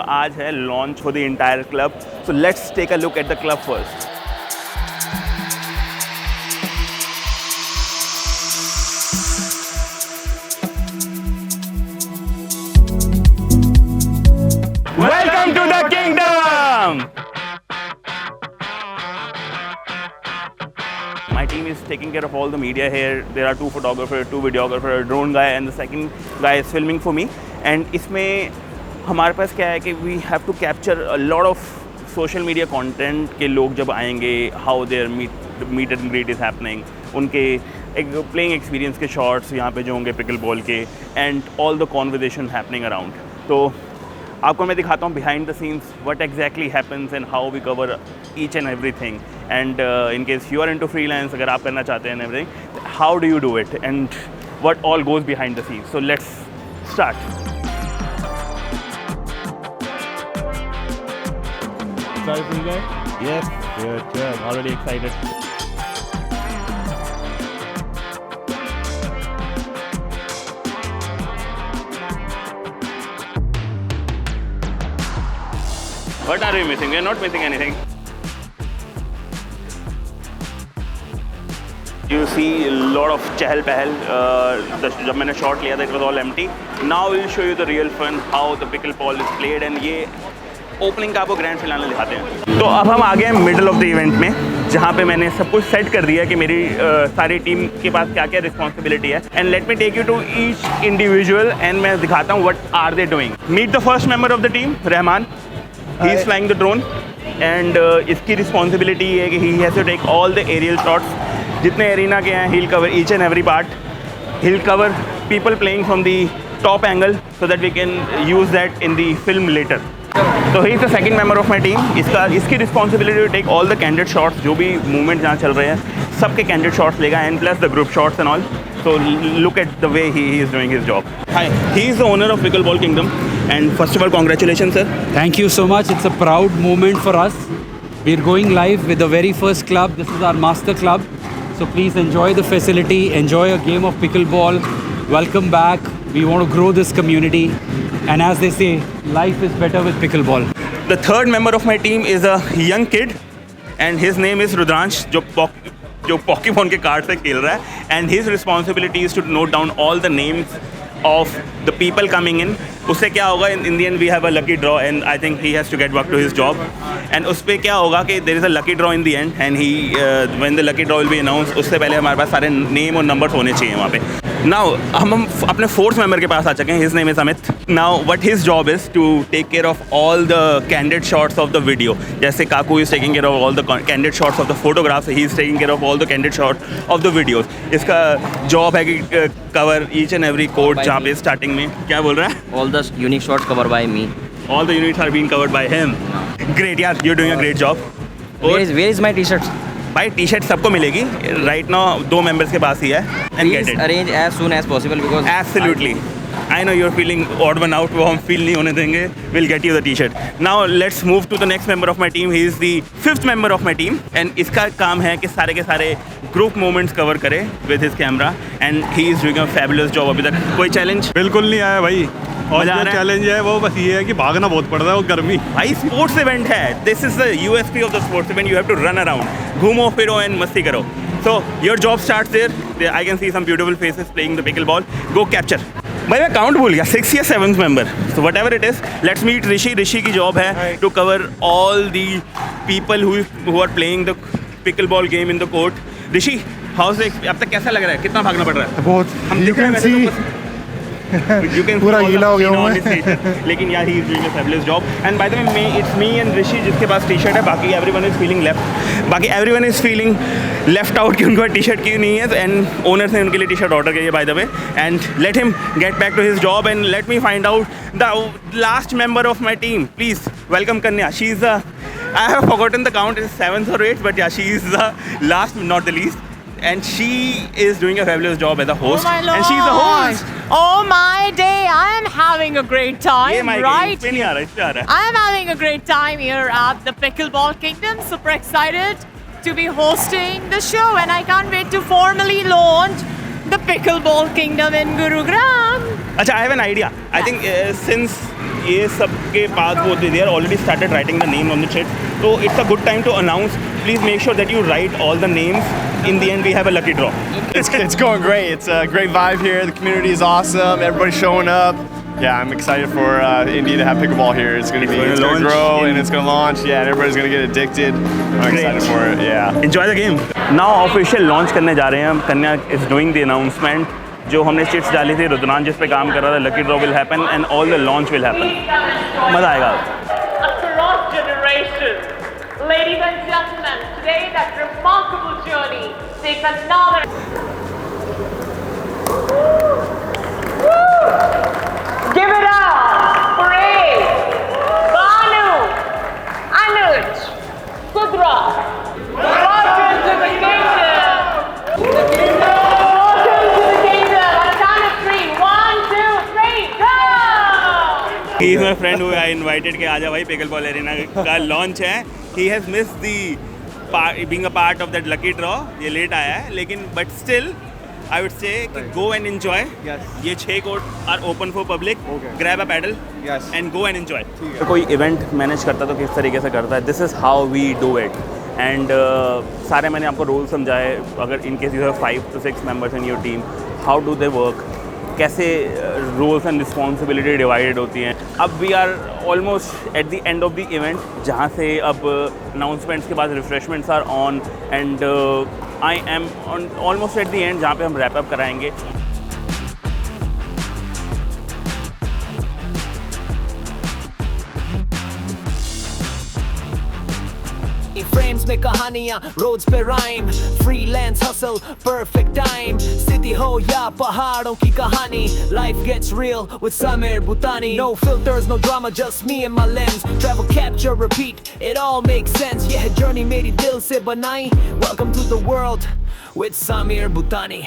आज है launch for the entire club. So let's take a look at the club first. Welcome to the kingdom! My team is taking care of all the media here. There are 2 photographers, 2 videographers, a drone guy and the second guy is filming for me. And इसमें हमारे पास क्या है कि we have to capture a lot of social media content के लोग जब आएंगे, how their meet and greet is happening, उनके एक playing experience के shots यहाँ पे जो होंगे पिकल बॉल के and all the conversation happening around. तो आपको मैं दिखाता हूँ behind the scenes what exactly happens and how we cover each and everything. And in case you are into freelance, अगर आप करना चाहते हैं and everything, how do you do it and what all goes behind the scenes. So let's start. Excited for you guys? Yes. Good. Already excited. What are we missing? We are not missing anything. You see a lot of chahal pahal. जब मैंने shot लिया था, it was all empty. Now we'll show you the real fun, how the pickleball is played, and ये opening का आपको grand finale दिखाते हैं. तो अब हम आ गए हैं middle of the event में, जहाँ पे मैंने सब कुछ सेट कर दिया कि मेरी सारी टीम के पास क्या क्या रिस्पॉन्सिबिलिटी है. And let me take you to each individual and मैं दिखाता हूँ what are they doing. Meet the first member of the team, Rahman. He is flying the drone and इसकी रिस्पॉन्सिबिलिटी है कि he has to take all the aerial shots. जितने arena के हैं, he will cover each and every part. He will cover people playing from the top angle so that we can use that in the film letter. तो he is the second member of my team. इसकी responsibility to take all the candid shots. जो भी movement जहाँ चल रहे हैं सबके candid shots लेगा and plus the group shots and all. So look at the way he is doing his job. Hi, he is the owner of Pickleball Kingdom. And first of all, congratulations, sir. Thank you so much. It's a proud moment for us. We're going live with the very first club. This is our master club. So please enjoy the facility, enjoy a game of pickleball. Welcome back. We want to grow this community. And as they say, life is better with pickleball. The third member of my team is a young kid. And his name is Rudransh, जो Pokemon के card से खेल रहा है. And his responsibility is to note down all the names of the people coming in. उससे क्या होगा, in the end we have a lucky draw and I think he has to get back to his job. And उस पर क्या होगा कि there is a lucky draw in the end and he when the lucky draw will B announce, उससे पहले हमारे पास सारे name और नंबर्स होने चाहिए वहाँ पे. नाउ हम अपने फोर्थ मेंबर के पास आ चुके हैं. His name is Amit. Now what his job is to take care of all the candid shots of the video. जैसे Kaku is taking care of all the candid shots of the photographs, he is taking care of all the candid shot of the videos. इसका job है कि cover each and every code. जहाँ पे starting में क्या बोल रहा है, All the unique shots covered by me. all the units are being covered by him. Great यार, you're doing a great job. Where is my t-shirts? भाई T shirt सबको मिलेगी. राइट नाउ 2 मेंबर्स के पास ही है. And get Please it. arrange as soon as possible because Absolutely. I know you're feeling odd one out. वो हम feel नहीं होने देंगे. We'll get you the t-shirt. Now let's move to the next member of my team. He is the 5th member of my team. And इसका काम है कि सारे के सारे group moments cover करे with his camera. And he is doing a fabulous job. अभी तक कोई challenge? बिल्कुल नहीं आया भाई. और मजा आ जो रहा है? चैलेंज है वो बस ये है कि भागना बहुत पड़ रहा है और गर्मी. भाई स्पोर्ट्स इवेंट है. This is the USP of the sports event. You have to run around, घूमो फिरो एंड मस्ती करो. So your job starts there. I can see some beautiful faces playing the pickle ball. Go capture. भाई मैं count भूल गया, 6th या 7th member. So whatever it is, let's meet Rishi. Rishi की जॉब है to cover all the people who are playing the pickle ball game in the court. Rishi, how से अब तक कैसा लग रहा है, कितना भागना पड़ रहा है? बहुत. हम You can see You can पूरा see all गीला the हो गया phenom हूँ on his feet. लेकिन यार he is doing a fabulous job. And by the way, it's me and Rishi जिसके पास टी शर्ट है. बाकी everyone is feeling left. बाकी everyone is feeling left out कि उनको टी शर्ट क्यों नहीं है. And owners ने उनके लिए टी शर्ट ऑर्डर की है by the way. And let him get back to his job and let me find out the last member of my team. Please welcome Kanya. She is I have forgotten the count. It's 7th or 8th, but yeah, she is the last, not the least. And she is doing a fabulous job as a host. Oh my Lord. And she's the host. Oh my day, I am having a great time, right? I I am having a great time here at the Pickleball Kingdom. Super excited to be hosting the show and I can't wait to formally launch the Pickleball Kingdom in Gurugram. Acha, I have an idea. I think since ये सब के पास वो they are already started writing the name on the sheet. So it's a good time to announce. Please make sure that you write all the names. In the end, we have a lucky draw. It's going great. It's a great vibe here. The community is awesome. Everybody's showing up. Yeah, I'm excited for Indy to have pickleball here. It's going to grow and it's going to launch. Yeah, and everybody's going to get addicted. I'm excited for it. Yeah. Enjoy the game. Now official launch करने जा रहे हैं हम. Kanya is doing the announcement. जो हमने chits डाली थी, रुद्रान जिस पे काम कर रहा था, lucky draw will happen and all the launch will happen. मज़ा आएगा. Across generations, ladies and gentlemen, today that remarkable journey takes another. Give it up for Ace, Banu, Anuj, Sudra. Welcome to the kingdom. Welcome to the kingdom. On a count of 3, 1, 2, 3, go! He is my friend who I invited के आजा भाई pickleball arena का launch है. He has missed the being a part of that lucky draw. ये late आया है, लेकिन but still I would say कि go and enjoy. Yes. ये 6 court are open for public. Okay. Grab a paddle. Yes. And go and enjoy. तो कोई event manage करता तो किस तरीके से करता है. This is how we do it. And सारे मैंने आपको रोल समझाए. अगर in case you have 5 to 6 members in your team, how do they work? कैसे रोल्स एंड रिस्पॉन्सिबिलिटी डिवाइडेड होती हैं. अब we are almost at the end of the event, जहाँ से अब अनाउंसमेंट्स के बाद refreshments are on and I am almost at the end, जहाँ पे हम रैप अप कराएंगे. frames में कहानियाँ roads पे rhyme freelance hustle perfect time city हो या पहाड़ों की कहानी life gets real with Samir Bhutani no filters no drama just me and my lens travel capture repeat it all makes sense yeah journey मेरी दिल से बनाई welcome to the world with Samir Bhutani.